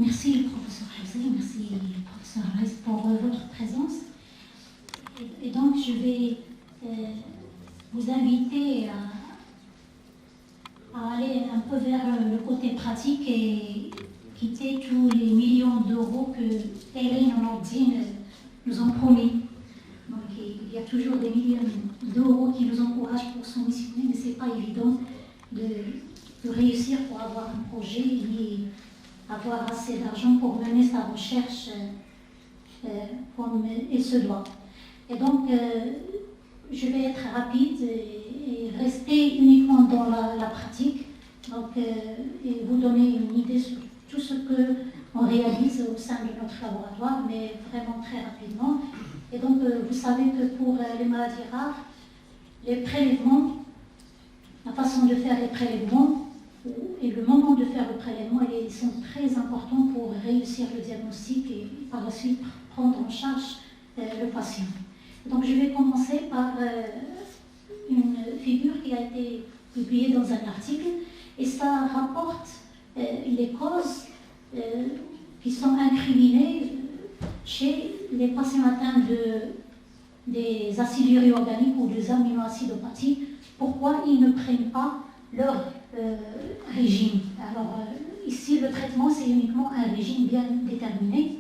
Merci, professeur Hussein, merci, professeur Rez, pour votre présence. Et donc, je vais vous inviter à aller un peu vers le côté pratique et quitter tous les millions d'euros que Erin et Nordine nous ont promis. Donc, il y a toujours des millions d'euros qui nous encouragent pour s'ambitionner, mais ce n'est pas évident de réussir pour avoir un projet ni avoir assez d'argent pour mener sa recherche comme il se doit. Et donc, je vais être rapide et rester uniquement dans la pratique, donc, et vous donner une idée sur tout ce qu'on réalise au sein de notre laboratoire, mais vraiment très rapidement. Et donc, vous savez que pour les maladies rares, les prélèvements, la façon de faire les prélèvements et le moment de faire le prélèvement, ils sont très importants pour réussir le diagnostic et par la suite prendre en charge le patient. Donc, je vais commencer par une figure qui a été publiée dans un article et ça rapporte les causes qui sont incriminées chez les patients atteints des aciduries organiques ou des aminoacidopathie. Pourquoi ils ne prennent pas leur régime? Alors, ici, le traitement, c'est uniquement un régime bien déterminé.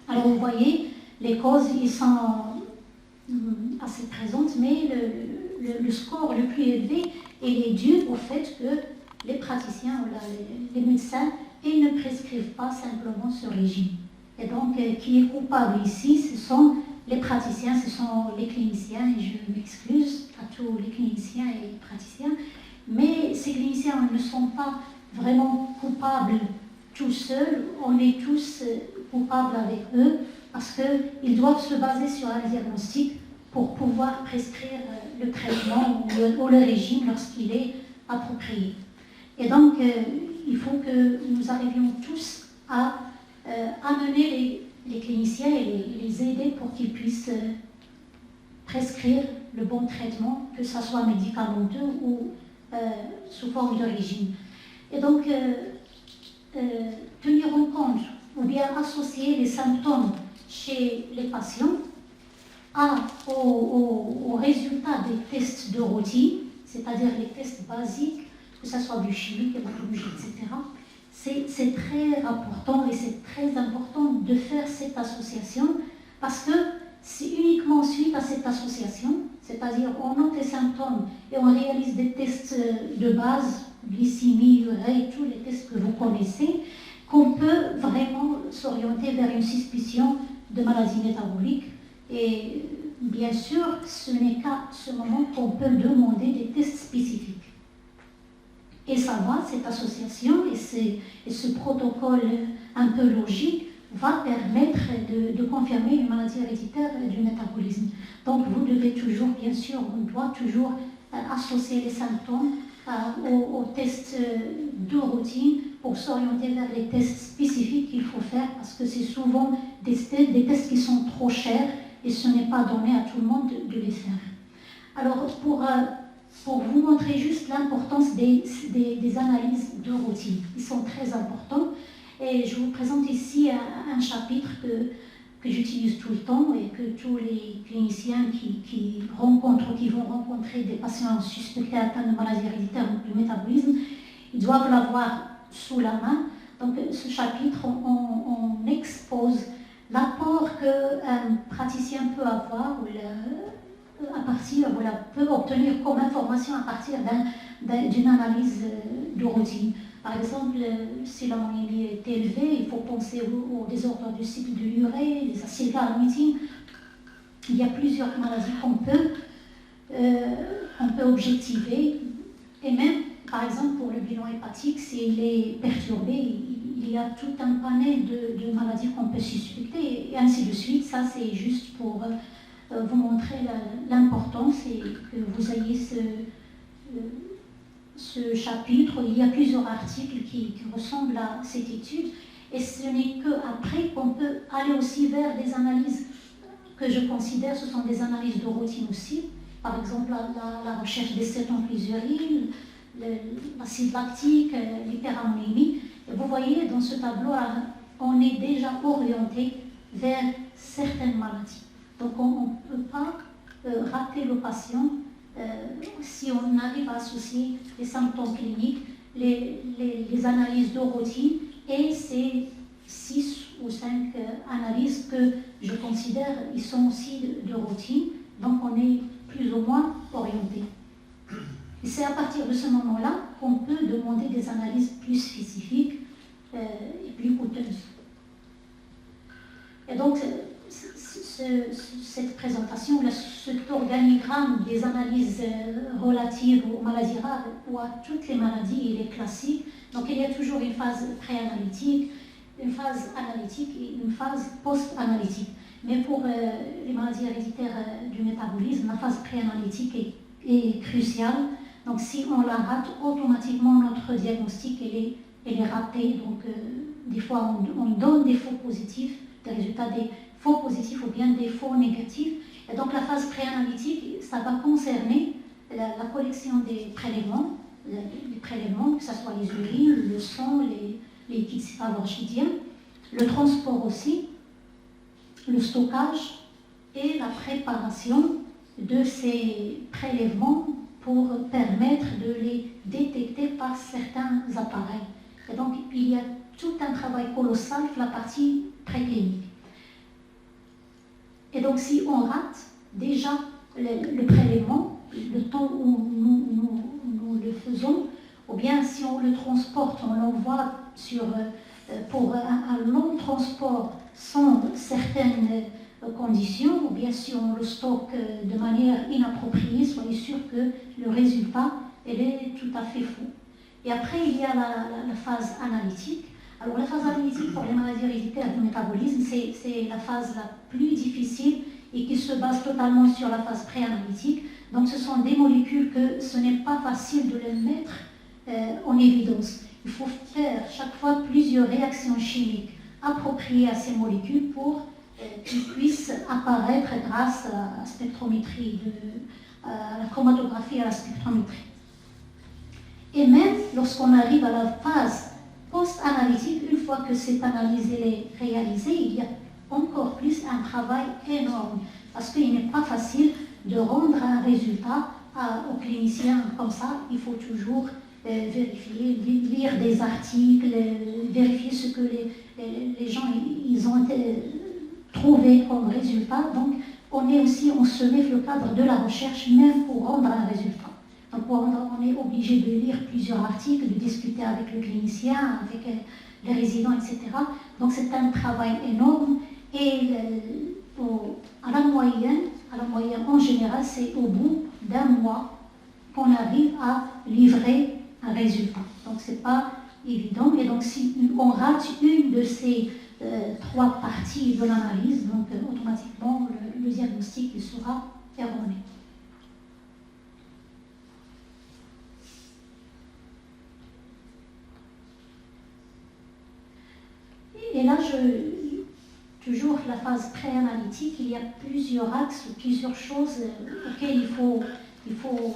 Alors, vous voyez, les causes, ils sont assez présentes, mais le score le plus élevé, il est dû au fait que les praticiens ou les médecins, ils ne prescrivent pas simplement ce régime. Et donc, qui est coupable ici, ce sont les praticiens, ce sont les cliniciens, et je m'excuse à tous les cliniciens et les praticiens, mais ces cliniciens ne sont pas vraiment coupables tout seuls, on est tous coupables avec eux, parce qu'ils doivent se baser sur un diagnostic pour pouvoir prescrire le traitement ou le régime lorsqu'il est approprié. Et donc, il faut que nous arrivions tous à amener les cliniciens et les aider pour qu'ils puissent prescrire le bon traitement, que ce soit médicamenteux ou sous forme de régime. Et donc, tenir en compte ou bien associer les symptômes chez les patients aux résultats des tests de routine, c'est-à-dire les tests basiques, que ce soit biochimique, hématologie, etc. C'est très important et c'est très important de faire cette association parce que c'est uniquement suite à cette association, c'est-à-dire on note les symptômes et on réalise des tests de base, glycémie, urée, tous les tests que vous connaissez, qu'on peut vraiment s'orienter vers une suspicion de maladie métabolique. Et bien sûr, ce n'est qu'à ce moment qu'on peut demander des tests spécifiques. Et ça va, cette association et ce protocole un peu logique va permettre de confirmer une maladie héréditaire du métabolisme. Donc vous devez toujours, bien sûr, on doit toujours associer les symptômes aux tests de routine pour s'orienter vers les tests spécifiques qu'il faut faire parce que c'est souvent des tests qui sont trop chers et ce n'est pas donné à tout le monde de les faire. Alors pour vous montrer juste l'importance des analyses de routine, ils sont très importants et je vous présente ici un chapitre que j'utilise tout le temps et que tous les cliniciens qui vont rencontrer des patients suspectés atteints de maladie héréditaire ou de métabolisme, ils doivent l'avoir sous la main. Donc ce chapitre, on expose l'apport qu'un praticien peut avoir peut obtenir comme information à partir d'une analyse de routine. Par exemple, si l'ammoniamémie est élevée, il faut penser au désordre du cycle de l'urée, les acides gras-amitines. Il y a plusieurs maladies qu'on peut objectiver. Et même, par exemple, pour le bilan hépatique, s'il est perturbé, il y a tout un panel de maladies qu'on peut suspecter, et ainsi de suite. Ça, c'est juste pour vous montrer l'importance et que vous ayez ce chapitre. Il y a plusieurs articles qui ressemblent à cette étude et ce n'est qu'après qu'on peut aller aussi vers des analyses que je considère, ce sont des analyses de routine aussi. Par exemple, la recherche des cétons glycériles, l'acide lactique, l'hyperammoniémie. Et vous voyez, dans ce tableau, on est déjà orienté vers certaines maladies. Donc on ne peut pas rater le patient si on arrive à associer les symptômes cliniques, les analyses de routine et ces 6 ou 5 analyses que je considère ils sont aussi de routine. Donc on est plus ou moins orienté. Et c'est à partir de ce moment-là qu'on peut demander des analyses plus spécifiques et plus coûteuses. Et donc, cette présentation, cet organigramme des analyses relatives aux maladies rares ou à toutes les maladies, il est classique. Donc, il y a toujours une phase préanalytique, une phase analytique et une phase post-analytique. Mais pour les maladies héréditaires du métabolisme, la phase préanalytique est cruciale. Donc, si on la rate, automatiquement, notre diagnostic elle est raté. Donc, des fois, on donne des faux positifs, des résultats des faux positifs ou bien des faux négatifs. Et donc, la phase préanalytique, ça va concerner la collection des prélèvements, les prélèvements, que ce soit les urines, le sang, les liquides céphalorchidiens, le transport aussi, le stockage et la préparation de ces prélèvements pour permettre de les détecter par certains appareils. Et donc, il y a tout un travail colossal sur la partie préclinique. Et donc, si on rate déjà le prélèvement, le temps où nous le faisons, ou bien si on le transporte, on l'envoie pour un long transport sans certaines conditions, ou bien si on le stocke de manière inappropriée, soyez sûr que le résultat est tout à fait faux. Et après, il y a la phase analytique. Alors, la phase analytique pour les maladies héréditaires du métabolisme, c'est la phase la plus difficile et qui se base totalement sur la phase préanalytique. Donc, ce sont des molécules que ce n'est pas facile de les mettre en évidence. Il faut faire chaque fois plusieurs réactions chimiques appropriées à ces molécules pour qu'ils puissent apparaître grâce à la spectrométrie, à la chromatographie et à la spectrométrie. Et même lorsqu'on arrive à la phase post-analytique, une fois que cette analyse est réalisée, il y a encore plus un travail énorme parce qu'il n'est pas facile de rendre un résultat aux cliniciens comme ça. Il faut toujours vérifier, lire des articles, vérifier ce que les gens ils ont trouvé comme résultat. Donc, on se met le cadre de la recherche même pour rendre un résultat. Donc, on est obligé de lire plusieurs articles, de discuter avec le clinicien, avec les résidents, etc. Donc, c'est un travail énorme. Et à la moyenne, en général, c'est au bout d'un mois qu'on arrive à livrer un résultat. Donc, ce n'est pas évident. Et donc, si on rate une de ces 3 parties de l'analyse, donc automatiquement, le diagnostic il sera erroné. Et là, toujours la phase préanalytique, il y a plusieurs axes, plusieurs choses auxquelles il faut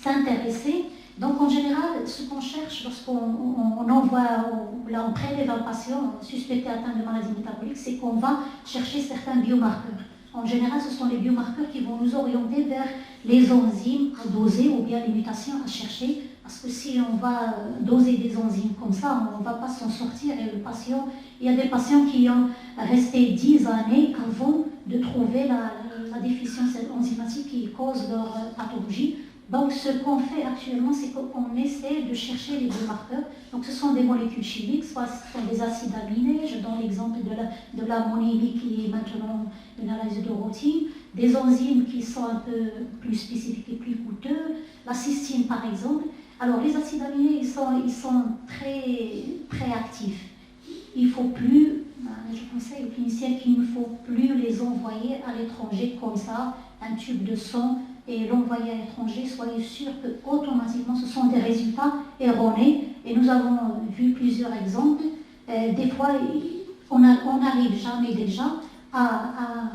s'intéresser. Donc en général, ce qu'on cherche lorsqu'on on prélève un patient suspecté atteint de maladie métabolique, c'est qu'on va chercher certains biomarqueurs. En général, ce sont les biomarqueurs qui vont nous orienter vers les enzymes à doser ou bien les mutations à chercher. Parce que si on va doser des enzymes comme ça, on ne va pas s'en sortir. Et il y a des patients qui ont resté 10 années avant de trouver la déficience enzymatique qui cause leur pathologie. Donc, ce qu'on fait actuellement, c'est qu'on essaie de chercher les biomarqueurs. Donc, ce sont des molécules chimiques, soit ce sont des acides aminés. Je donne l'exemple de l'ammoniac qui est maintenant une analyse de routine. Des enzymes qui sont un peu plus spécifiques et plus coûteux. La cystine, par exemple. Alors, les acides aminés, ils sont très, très actifs. Il ne faut plus, je conseille aux cliniciens qu'il ne faut plus les envoyer à l'étranger comme ça, un tube de sang, et l'envoyer à l'étranger, soyez sûr que automatiquement ce sont des résultats erronés. Et nous avons vu plusieurs exemples. Des fois, on n'arrive jamais déjà à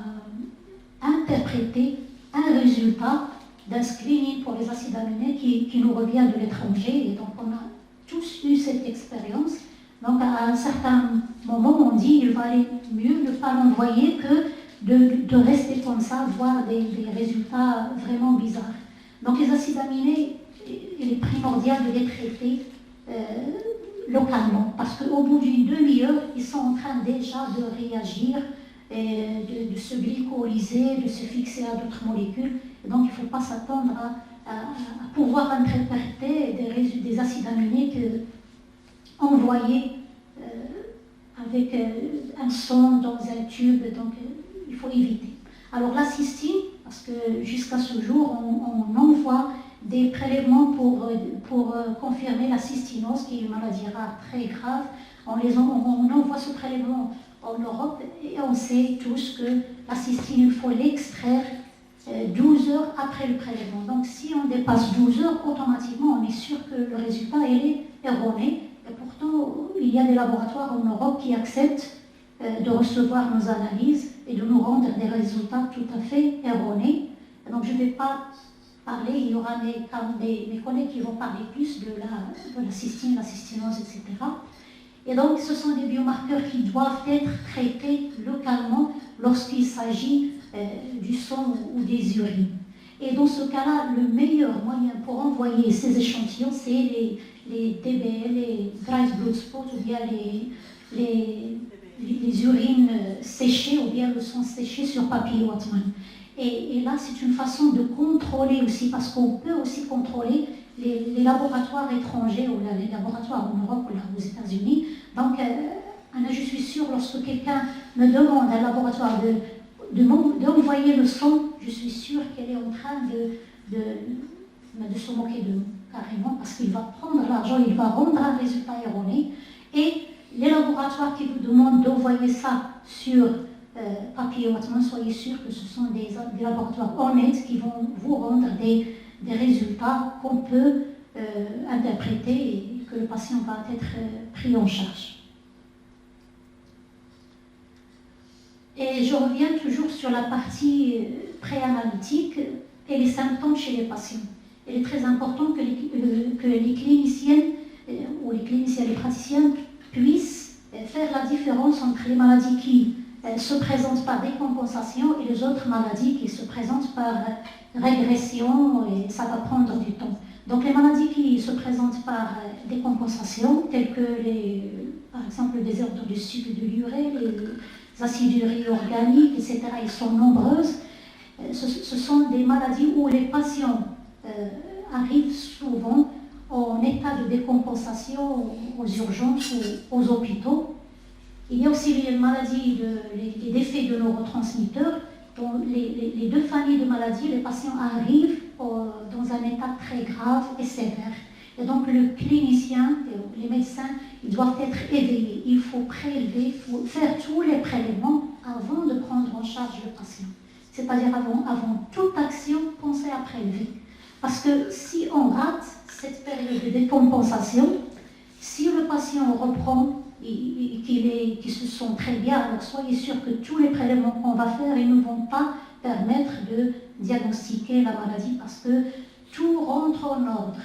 interpréter un résultat d'un screening pour les acides aminés qui nous revient de l'étranger. Et donc, on a tous eu cette expérience. Donc à un certain moment, on dit qu'il valait mieux ne pas l'envoyer que de rester comme ça, voir des résultats vraiment bizarres. Donc les acides aminés, il est primordial de les traiter localement, parce qu'au bout d'une demi-heure, ils sont en train déjà de réagir, de se glycolyser, de se fixer à d'autres molécules. Et donc il ne faut pas s'attendre à pouvoir interpréter des acides aminés envoyés avec un son dans un tube, donc il faut éviter. Alors la cystine, parce que jusqu'à ce jour, on envoie des prélèvements pour confirmer la cystinose, qui est une maladie rare très grave. On envoie ce prélèvement en Europe et on sait tous que la cystine, il faut l'extraire 12 heures après le prélèvement. Donc si on dépasse 12 heures, automatiquement on est sûr que le résultat est erroné. Et pourtant, il y a des laboratoires en Europe qui acceptent de recevoir nos analyses et de nous rendre des résultats tout à fait erronés. Donc je ne vais pas parler, il y aura mes collègues qui vont parler plus de la cystine, la cystinose, etc. Et donc ce sont des biomarqueurs qui doivent être traités localement lorsqu'il s'agit du sang ou des urines. Et dans ce cas-là, le meilleur moyen pour envoyer ces échantillons, c'est les DBL, les dry blood spots, ou bien les urines séchées, ou bien le sang séché sur papier Whatman. Et là, c'est une façon de contrôler aussi, parce qu'on peut aussi contrôler les laboratoires étrangers, ou les laboratoires en Europe ou là, aux États-Unis. Donc, Anna, je suis sûre, lorsque quelqu'un me demande à un laboratoire d'envoyer le sang, je suis sûre qu'elle est en train de se moquer de nous, carrément, parce qu'il va prendre l'argent, il va rendre un résultat erroné. Et les laboratoires qui vous demandent d'envoyer ça sur papier Whatman, soyez sûr que ce sont des laboratoires honnêtes qui vont vous rendre des résultats qu'on peut interpréter et que le patient va être pris en charge. Et je reviens toujours sur la partie préanalytique et les symptômes chez les patients. Il est très important que les cliniciennes ou les cliniciens, les praticiens puissent faire la différence entre les maladies qui se présentent par décompensation et les autres maladies qui se présentent par régression, et ça va prendre du temps. Donc les maladies qui se présentent par décompensation, telles que par exemple le désordre du sucre et de l'urée, les aciduries organiques, etc., ils sont nombreuses. Ce sont des maladies où les patients arrivent souvent en état de décompensation aux urgences ou aux hôpitaux. Il y a aussi les maladies, les défauts de neurotransmetteurs. Dans les deux familles de maladies, les patients arrivent dans un état très grave et sévère. Et donc le clinicien, les médecins, ils doivent être éveillés. Il faut prélever, il faut faire tous les prélèvements avant de prendre en charge le patient. C'est-à-dire avant toute action, pensez à prélever. Parce que si on rate cette période de décompensation, si le patient reprend et qu'il se sent très bien, alors soyez sûr que tous les prélèvements qu'on va faire, ils ne vont pas permettre de diagnostiquer la maladie parce que tout rentre en ordre.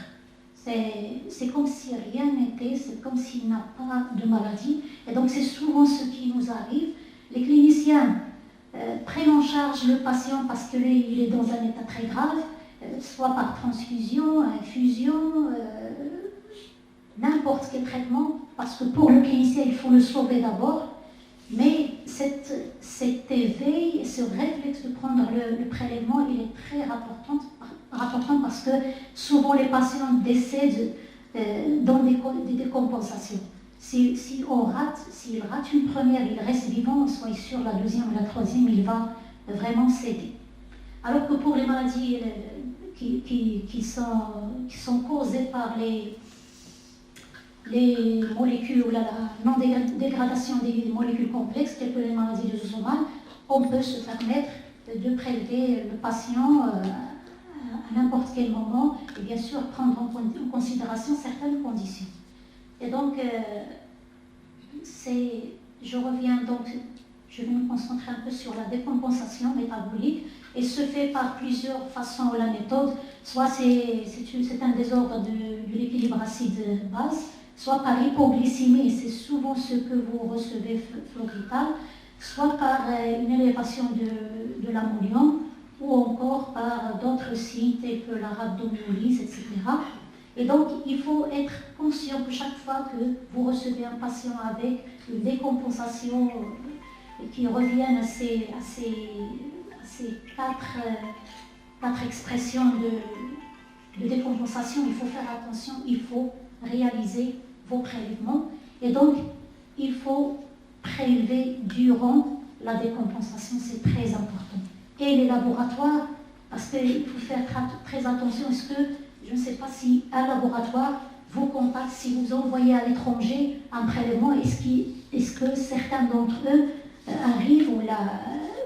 C'est comme si rien n'était, c'est comme s'il n'a pas de maladie. Et donc c'est souvent ce qui nous arrive. Les cliniciens prennent en charge le patient parce qu'il est dans un état très grave, soit par transfusion, infusion, n'importe quel traitement, parce que pour le clinicien, il faut le sauver d'abord. Mais cet éveil, ce réflexe de prendre le prélèvement, il est très rapportant parce que souvent les patients décèdent dans des décompensations. S'il rate une première, il reste vivant, soyez sûr, la deuxième ou la troisième, il va vraiment céder. Alors que pour les maladies qui sont causées par les molécules ou la non-dégradation des molécules complexes, telles que les maladies lysosomiales, on peut se permettre de prélever le patient à n'importe quel moment et bien sûr prendre en considération certaines conditions. Et donc, je vais me concentrer un peu sur la décompensation métabolique et se fait par plusieurs façons la méthode. Soit c'est un désordre de l'équilibre acide-base, soit par hypoglycémie, et c'est souvent ce que vous recevez florétal, soit par une élévation de l'ammonium, ou encore par d'autres signes tels que la rhabdomyolyse, etc. Et donc, il faut être conscient que chaque fois que vous recevez un patient avec une décompensation qui revienne à ces quatre expressions de décompensation, il faut faire attention, il faut réaliser vos prélèvements. Et donc, il faut prélever durant la décompensation, c'est très important. Et les laboratoires, parce qu'il faut faire très attention, est-ce que, je ne sais pas si un laboratoire vous contacte, si vous envoyez à l'étranger un prélèvement, est-ce que certains d'entre eux arrivent ou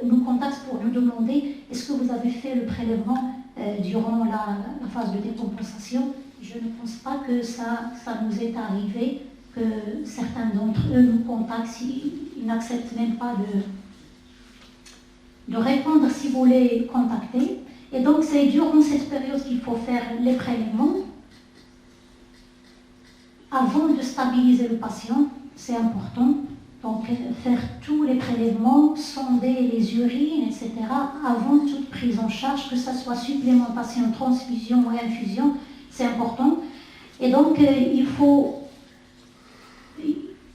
nous contactent pour nous demander est-ce que vous avez fait le prélèvement durant la phase de décompensation? Je ne pense pas que ça nous est arrivé, que certains d'entre eux nous contactent s'ils n'acceptent même pas de répondre si vous les contactez. Et donc c'est durant cette période qu'il faut faire les prélèvements. Avant de stabiliser le patient, c'est important. Donc faire tous les prélèvements, sonder les urines, etc. avant toute prise en charge, que ce soit supplémentation, transfusion ou infusion, c'est important. Et donc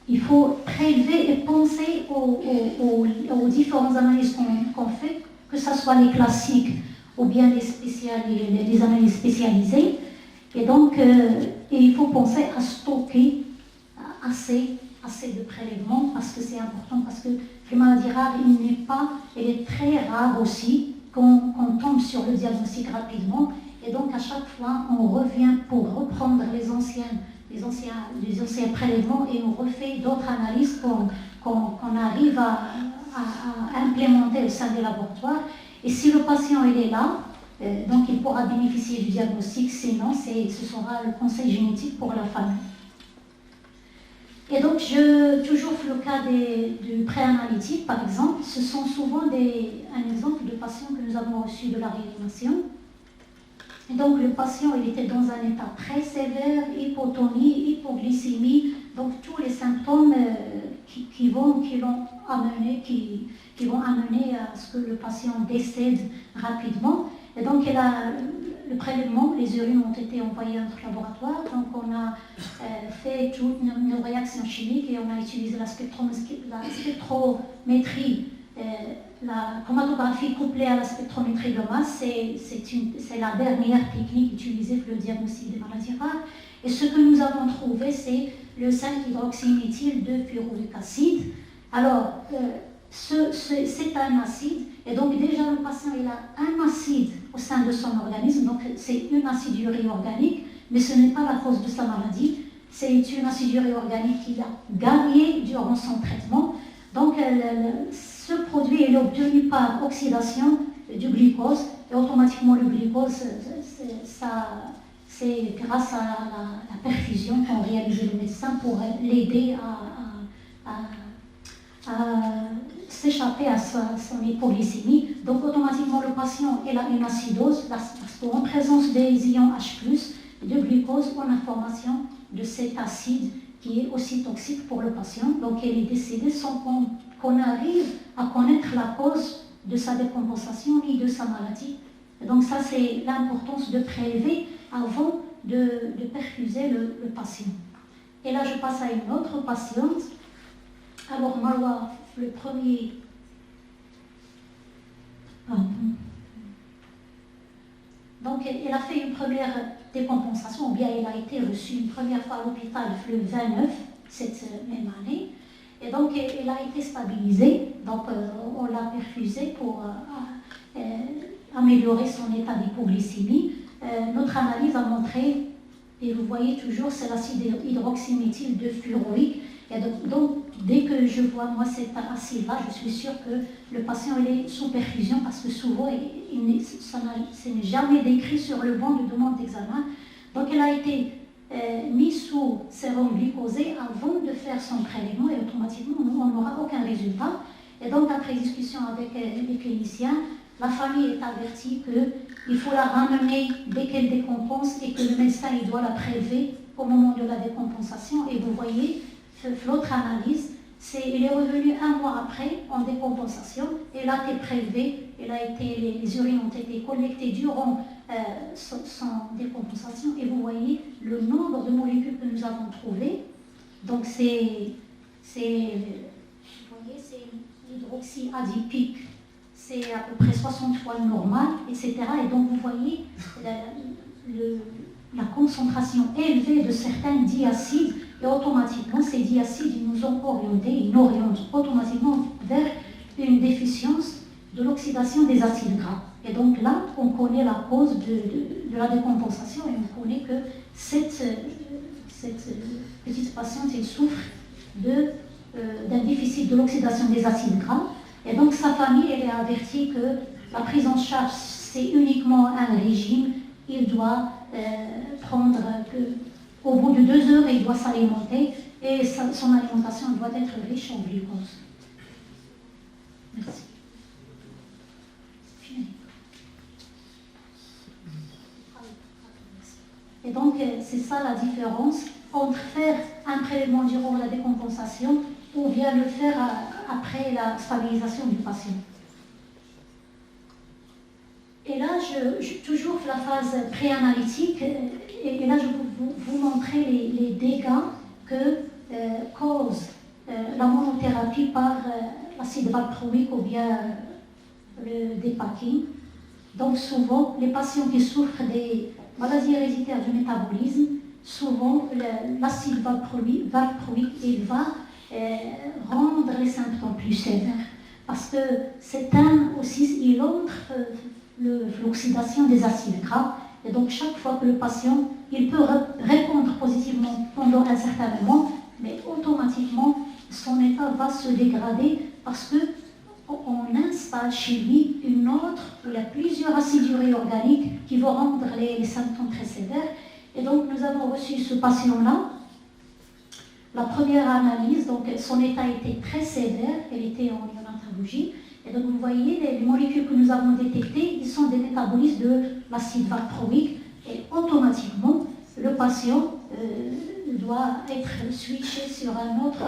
il faut prélever et penser aux différentes analyses qu'on fait, que ce soit les classiques ou bien les analyses spécialisées. Et donc, il faut penser à stocker assez de prélèvements, parce que c'est important, parce que les maladies rares, elle est très rare aussi qu'on tombe sur le diagnostic rapidement. Et donc, à chaque fois, on revient pour reprendre les anciens prélèvements et on refait d'autres analyses qu'on arrive à implémenter au sein des laboratoires. Et si le patient il est là, donc il pourra bénéficier du diagnostic, sinon ce sera le conseil génétique pour la famille. Et donc, toujours le cas du préanalytique, par exemple, ce sont souvent un exemple de patients que nous avons reçus de la réanimation. Et donc, le patient il était dans un état très sévère, hypotonie, hypoglycémie, donc tous les symptômes qui vont amener à ce que le patient décède rapidement. Et donc, le prélèvement, les urines ont été envoyées à notre laboratoire. Donc, on a fait toutes nos réactions chimiques et on a utilisé la spectrométrie, la chromatographie couplée à la spectrométrie de masse. C'est la dernière technique utilisée pour le diagnostic des maladies rares. Et ce que nous avons trouvé, c'est le 5-hydroxyméthyl de pyruvic acide. Alors, c'est un acide, et donc déjà le patient il a un acide au sein de son organisme, donc c'est une acidurie organique, mais ce n'est pas la cause de sa maladie, c'est une acidurie organique qu'il a gagnée durant son traitement. Donc ce produit est obtenu par oxydation du glucose, et automatiquement le glucose, c'est grâce à la perfusion qu'ont réalisé les médecins pour l'aider à s'échapper à son hypoglycémie. Donc automatiquement le patient il a une acidose parce qu'en présence des ions H+, de glucose, on a formation de cet acide qui est aussi toxique pour le patient. Donc elle est décédée sans qu'on arrive à connaître la cause de sa décompensation ni de sa maladie. Et donc ça c'est l'importance de prélever avant de perfuser le patient. Et là je passe à une autre patiente. Alors Marwa, le premier... Donc elle a fait une première décompensation, ou bien elle a été reçue une première fois à l'hôpital le 29 cette même année. Et donc elle a été stabilisée, donc on l'a perfusée pour améliorer son état d'hypoglycémie. Notre analyse a montré, et vous voyez toujours, c'est l'acide hydroxyméthyl de furoïque. Et donc, dès que je vois moi cet acide-là, je suis sûre que le patient il est sous perfusion, parce que souvent, ce n'est jamais décrit sur le banc de demande d'examen. Donc, elle a été mise sous sérum glucosé avant de faire son prélèvement, et automatiquement, on n'aura aucun résultat. Et donc, après discussion avec les cliniciens, la famille est avertie qu'il faut la ramener dès qu'elle décompense et que le médecin il doit la prélever au moment de la décompensation. Et vous voyez, l'autre analyse, il est revenu 1 mois après en décompensation. Elle a été prélevée, les urines ont été collectées durant son décompensation. Et vous voyez le nombre de molécules que nous avons trouvées. Donc c'est l'hydroxy adipique, c'est à peu près 60 fois le normal, etc. Et donc vous voyez la concentration élevée de certains diacides, et automatiquement ces diacides ils nous orientent automatiquement vers une déficience de l'oxydation des acides gras. Et donc là, on connaît la cause de la décompensation et on connaît que cette petite patiente elle souffre d'un déficit de l'oxydation des acides gras. Et donc sa famille elle est avertie que la prise en charge c'est uniquement un régime. Il doit prendre au bout de 2 heures il doit s'alimenter et son alimentation doit être riche en glucose. Merci. Et donc c'est ça la différence entre faire un prélèvement durant la décompensation ou bien le faire après la stabilisation du patient. Et là, toujours la phase préanalytique, et là je vais vous montrer les dégâts que cause la monothérapie par l'acide valproïque ou bien le dépacking. Donc souvent, les patients qui souffrent des maladies héréditaires du métabolisme, souvent l'acide valproïque il va rendre les symptômes plus sévères. Parce que c'est il entre l'oxydation des acides gras. Et donc chaque fois que le patient, il peut répondre positivement pendant un certain moment, mais automatiquement son état va se dégrader parce qu'on installe chez lui une autre, il y a plusieurs aciduries organiques qui vont rendre les symptômes très sévères. Et donc nous avons reçu ce patient-là. La première analyse, donc son état était très sévère, elle était en ionontologie. Et donc vous voyez, les molécules que nous avons détectées, ils sont des métabolistes de l'acide valproïque et automatiquement, le patient doit être switché sur un autre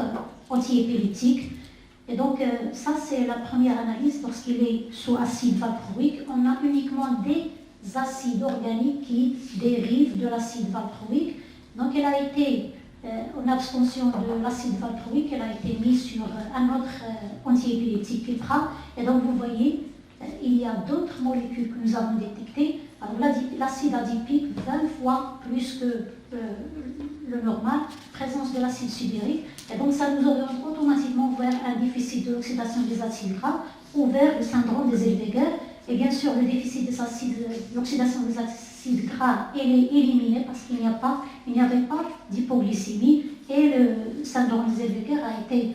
antiépileptique. Et donc ça, c'est la première analyse. Lorsqu'il est sous acide valproïque, on a uniquement des acides organiques qui dérivent de l'acide valproïque. Donc elle a été en abstention de l'acide valproïque, elle a été mise sur un autre antiépileptique Keppra. Et donc vous voyez, il y a d'autres molécules que nous avons détectées. L'acide adipique 20 fois plus que le normal, présence de l'acide sudérique. Et donc ça nous oriente automatiquement vers un déficit de l'oxydation des acides gras ou vers le syndrome des Zellweger. Et bien sûr, le déficit des acides, l'oxydation des acides gras, elle est éliminée parce qu'il n'y avait pas d'hypoglycémie et le syndrome des Zellweger a été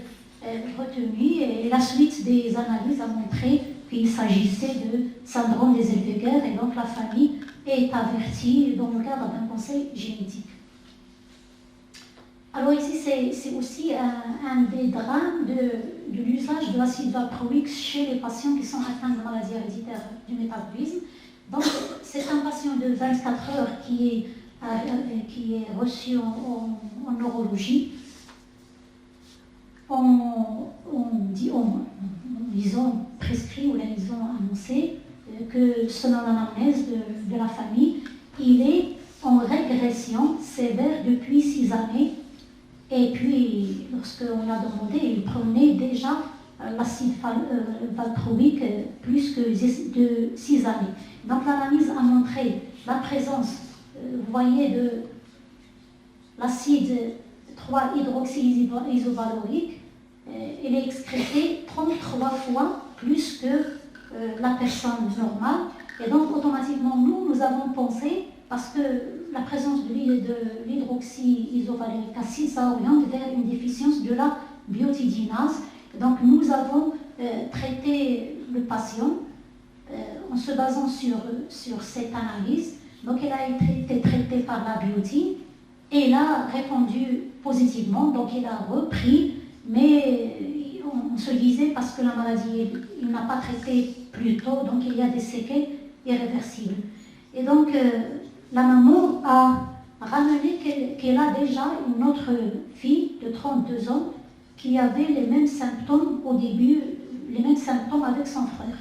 retenu et la suite des analyses a montré qu'il s'agissait de syndrome des Zellweger et donc la famille est avertie dans le cadre d'un conseil génétique. Alors ici, c'est aussi un des drames de l'usage de l'acide valproïque chez les patients qui sont atteints de maladies héréditaires du métabolisme. Donc, c'est un patient de 24 heures qui est reçu en neurologie. Ils ont prescrit ou ils ont annoncé que selon l'anamnèse de la famille, il est en régression sévère depuis 6 années. Et puis, lorsqu'on a demandé, il prenait déjà l'acide valproïque plus que de 6 années. Donc l'analyse a montré la présence, vous voyez, de l'acide 3-hydroxyisovalorique. Il est excrété 33 fois plus que la personne normale. Et donc automatiquement, nous avons pensé, parce que la présence de l'hydroxyisovalérique acide, ça oriente vers une déficience de la biotidinase. Donc nous avons traité le patient en se basant sur cette analyse. Donc elle a été traitée par la biotine et il a répondu positivement. Donc il a repris, mais on se disait parce que la maladie, il n'a pas traité plus tôt, donc il y a des séquelles irréversibles. Et donc la maman a ramené qu'elle a déjà une autre fille de 32 ans qui avait les mêmes symptômes au début, les mêmes symptômes avec son frère.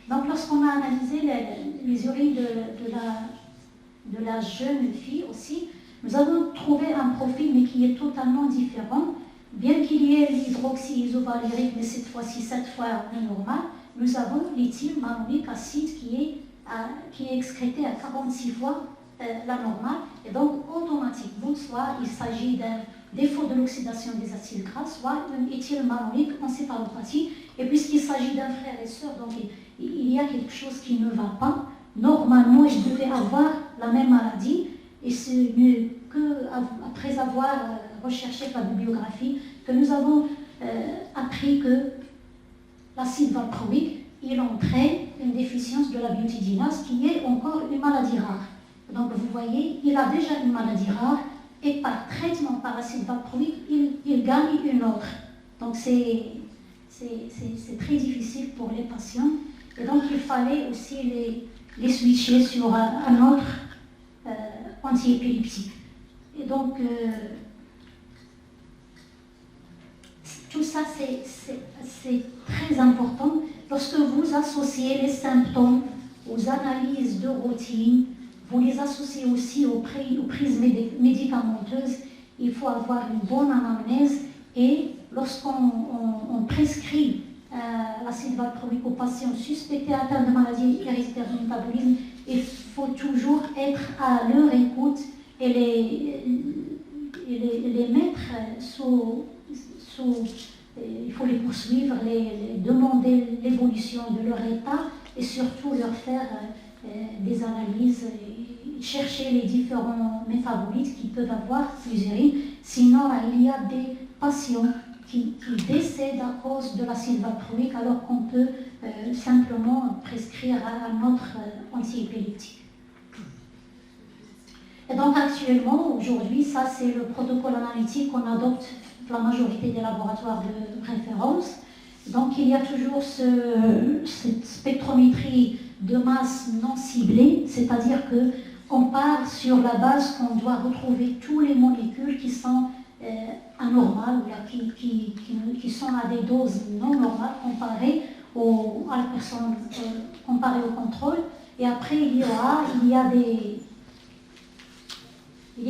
Donc lorsqu'on a analysé les urines de la jeune fille aussi, nous avons trouvé un profil mais qui est totalement différent. Bien qu'il y ait l'hydroxyisovalérique, mais cette fois-ci 7 fois le normal, nous avons l'éthylmalonique acide qui est excrété à 46 fois la normale. Et donc automatiquement, soit il s'agit d'un défaut de l'oxydation des acides gras, soit une éthylmalonique encéphalopathie. Et puisqu'il s'agit d'un frère et sœur, donc il y a quelque chose qui ne va pas. Normalement, je devais avoir la même maladie. Et c'est qu'après avoir recherché la bibliographie, que nous avons appris que l'acide valproïque, il entraîne une déficience de la butydinase qui est encore une maladie rare. Donc vous voyez, il a déjà une maladie rare et par traitement par acide valproïque, il gagne une autre. Donc c'est très difficile pour les patients. Et donc il fallait aussi les switcher sur un autre antiépileptique. Et donc, tout ça, c'est très important. Lorsque vous associez les symptômes aux analyses de routine, vous les associez aussi aux prises médicamenteuses, il faut avoir une bonne anamnèse. Et lorsqu'on prescrit l'acide valproïque aux patients suspectés atteints de maladies héréditaires du métabolisme, il faut toujours être à leur écoute et les mettre il faut les poursuivre, les demander l'évolution de leur état et surtout leur faire des analyses, chercher les différents métabolites qui peuvent avoir fusérine. Sinon, il y a des patients qui décèdent à cause de l'acide valproïque alors qu'on peut simplement prescrire un autre antiépileptique. Et donc actuellement, aujourd'hui, ça c'est le protocole analytique qu'on adopte pour la majorité des laboratoires de référence. Donc il y a toujours cette spectrométrie de masse non ciblée, c'est-à-dire qu'on part sur la base qu'on doit retrouver tous les molécules qui sont anormales, qui sont à des doses non normales comparées à la personne, comparées au contrôle. Et après, il y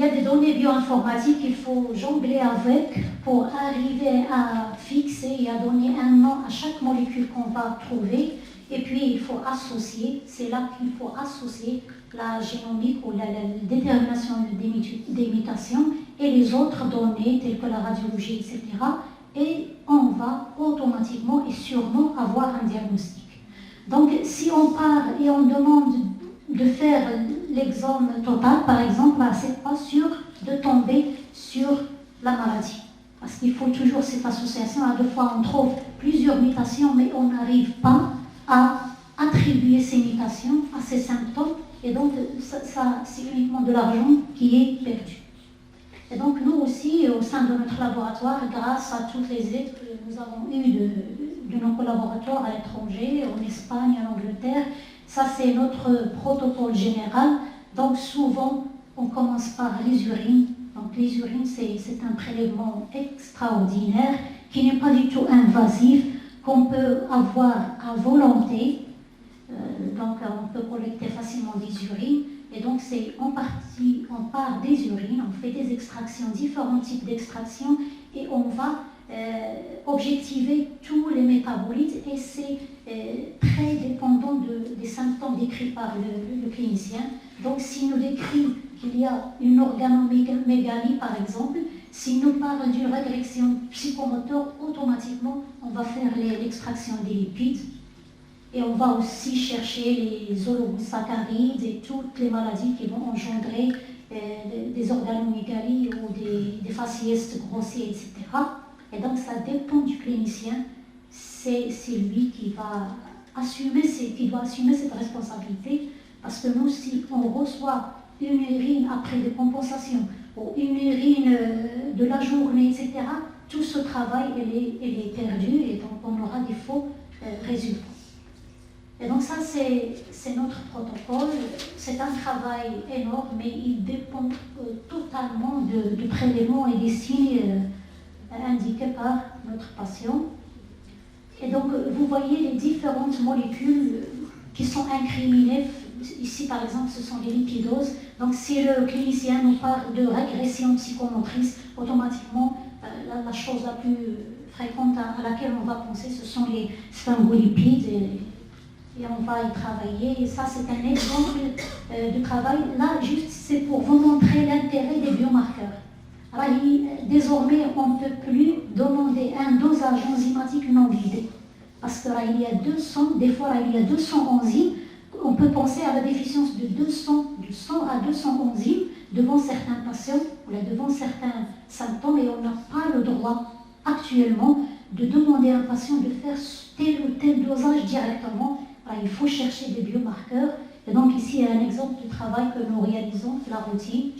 a des données bioinformatiques qu'il faut jongler avec pour arriver à fixer et à donner un nom à chaque molécule qu'on va trouver. Et puis, il faut associer, c'est là qu'il faut associer la génomique ou la détermination des mutations et les autres données telles que la radiologie, etc. Et on va automatiquement et sûrement avoir un diagnostic. Donc, si on part et on demande de faire l'exome total, par exemple, c'est pas sûr de tomber sur la maladie. Parce qu'il faut toujours cette association. À deux fois, on trouve plusieurs mutations, mais on n'arrive pas à attribuer ces mutations à ces symptômes. Et donc, ça c'est uniquement de l'argent qui est perdu. Et donc, nous aussi, au sein de notre laboratoire, grâce à toutes les aides que nous avons eues de nos collaborateurs à l'étranger, en Espagne, en Angleterre, ça c'est notre protocole général. Donc, souvent, on commence par les urines. Donc, les urines, c'est un prélèvement extraordinaire qui n'est pas du tout invasif, qu'on peut avoir à volonté. Donc, on peut collecter facilement des urines. Et donc, c'est en partie, on part des urines, on fait des extractions, différents types d'extractions, et on va objectiver tous les métabolites, et c'est très dépendant des symptômes décrits par le clinicien. Donc, s'il nous décrit qu'il y a une organomégalie, par exemple, s'il nous parle d'une régression psychomoteur, automatiquement, on va faire l'extraction des lipides. Et on va aussi chercher les oligosaccharides et toutes les maladies qui vont engendrer des organomégalies ou des faciès grossiers, etc. Et donc, ça dépend du clinicien. C'est lui qui va qui doit assumer cette responsabilité. Parce que nous, si on reçoit une urine après des compensations ou une urine de la journée, etc., tout ce travail, il est perdu et donc on aura des faux résultats. Et donc ça, c'est notre protocole. C'est un travail énorme, mais il dépend totalement du prélèvement et des signes indiqués par notre patient. Et donc, vous voyez les différentes molécules qui sont incriminées. Ici, par exemple, ce sont les lipidoses. Donc, si le clinicien nous parle de régression psychomotrice, automatiquement, la chose la plus fréquente à laquelle on va penser, ce sont les sphingolipides. Et on va y travailler. Et ça, c'est un exemple de travail. Là, juste, c'est pour vous montrer l'intérêt des biomarqueurs. Alors, désormais, on ne peut plus demander un dosage enzymatique non guidé. Parce que là, il y a 200, des fois, là, il y a 200 enzymes. On peut penser à la déficience de 100 à 200 enzymes devant certains patients, ou là, devant certains symptômes, et on n'a pas le droit actuellement de demander à un patient de faire tel ou tel dosage directement. Alors, il faut chercher des biomarqueurs. Et donc ici, il y a un exemple du travail que nous réalisons, la routine,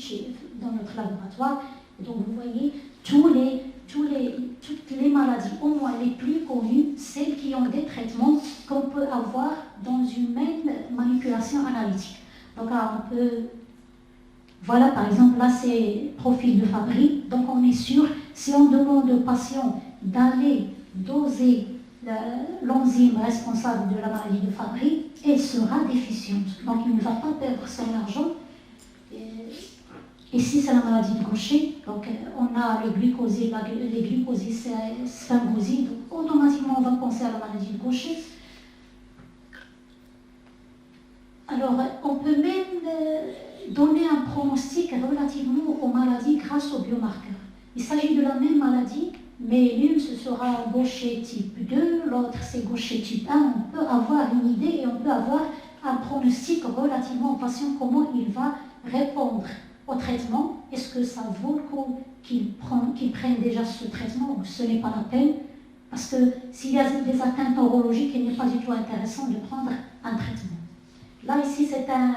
dans notre laboratoire. Et donc vous voyez, toutes les maladies, au moins les plus connues, celles qui ont des traitements qu'on peut avoir dans une même manipulation analytique. Donc là, on peut... Voilà, par exemple, là, c'est profil de Fabry. Donc on est sûr, si on demande au patient d'aller doser l'enzyme responsable de la maladie de Fabry, elle sera déficiente. Donc il ne va pas perdre son argent. Ici, c'est la maladie de Gaucher. Donc on a les glucosides sphingosides. Donc automatiquement, on va penser à la maladie de Gaucher. Alors, on peut même donner un pronostic relativement aux maladies grâce aux biomarqueurs. Il s'agit de la même maladie, mais l'une, ce sera Gaucher type 2, l'autre, c'est Gaucher type 1. On peut avoir une idée et on peut avoir un pronostic relativement au patient, comment il va répondre au traitement. Est-ce que ça vaut le coup qu'il prenne déjà ce traitement ou ce n'est pas la peine? Parce que s'il y a des atteintes neurologiques, il n'est pas du tout intéressant de prendre un traitement. Là, ici, c'est un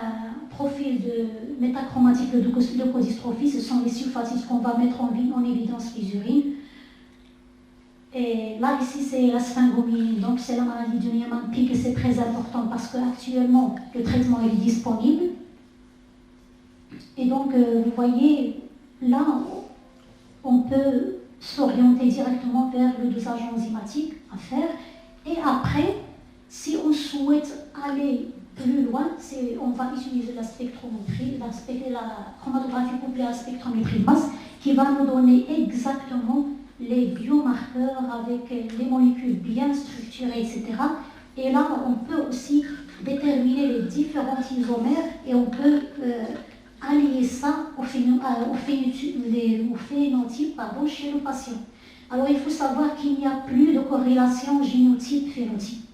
profil de métachromatique de leucodystrophie. Ce sont les sulfatides qu'on va mettre en évidence les urines. Et là, ici, c'est la sphingomyéline. Donc, c'est la maladie de Niemann-Pick et c'est très important parce qu'actuellement, le traitement est disponible. Et donc, vous voyez, là, on peut s'orienter directement vers le dosage enzymatique à faire. Et après, si on souhaite aller plus loin, on va utiliser la spectrométrie, la chromatographie couplée à la spectrométrie de masse, qui va nous donner exactement les biomarqueurs avec les molécules bien structurées, etc. Et là, on peut aussi déterminer les différents isomères et on peut allier ça au phénotype chez le patient. Alors, il faut savoir qu'il n'y a plus de corrélation génotype-phénotype.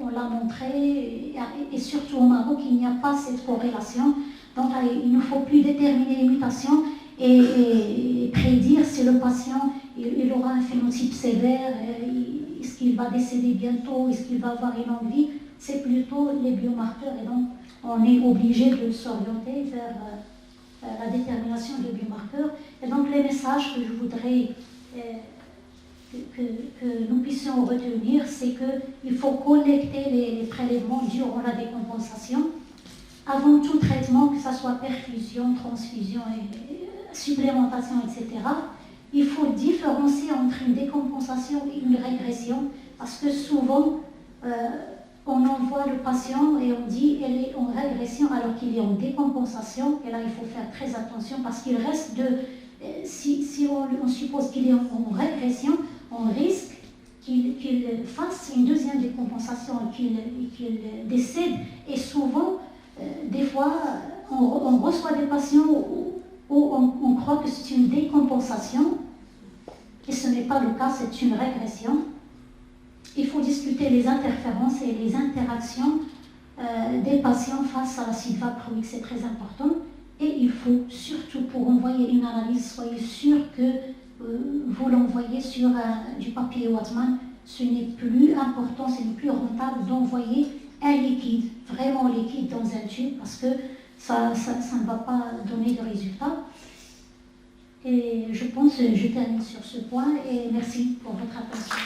On l'a montré, et surtout au Maroc, il n'y a pas cette corrélation. Donc, il ne faut plus déterminer les mutations et prédire si le patient il aura un phénotype sévère, est-ce qu'il va décéder bientôt, est-ce qu'il va avoir une longue vie. C'est plutôt les biomarqueurs. Et donc, on est obligé de s'orienter vers la détermination des biomarqueurs. Et donc, les messages que je voudrais que nous puissions retenir, c'est qu'il faut collecter les prélèvements durant la décompensation. Avant tout traitement, que ce soit perfusion, transfusion, supplémentation, etc., il faut différencier entre une décompensation et une régression, parce que souvent, on envoie le patient et on dit qu'elle est en régression alors qu'il est en décompensation. Et là, il faut faire très attention parce qu'il reste si on suppose qu'il est en régression, on risque qu'il fasse une deuxième décompensation et qu'il décède. Et souvent, des fois, on reçoit des patients où on croit que c'est une décompensation et ce n'est pas le cas, c'est une régression. Il faut discuter les interférences et les interactions des patients face à l'acide valproïque, c'est très important. Et il faut surtout, pour envoyer une analyse, soyez sûr que vous l'envoyez sur du papier Whatman. Ce n'est plus important, ce n'est plus rentable d'envoyer un liquide, vraiment liquide dans un tube, parce que ça ne va pas donner de résultat. Et je pense que je termine sur ce point et merci pour votre attention.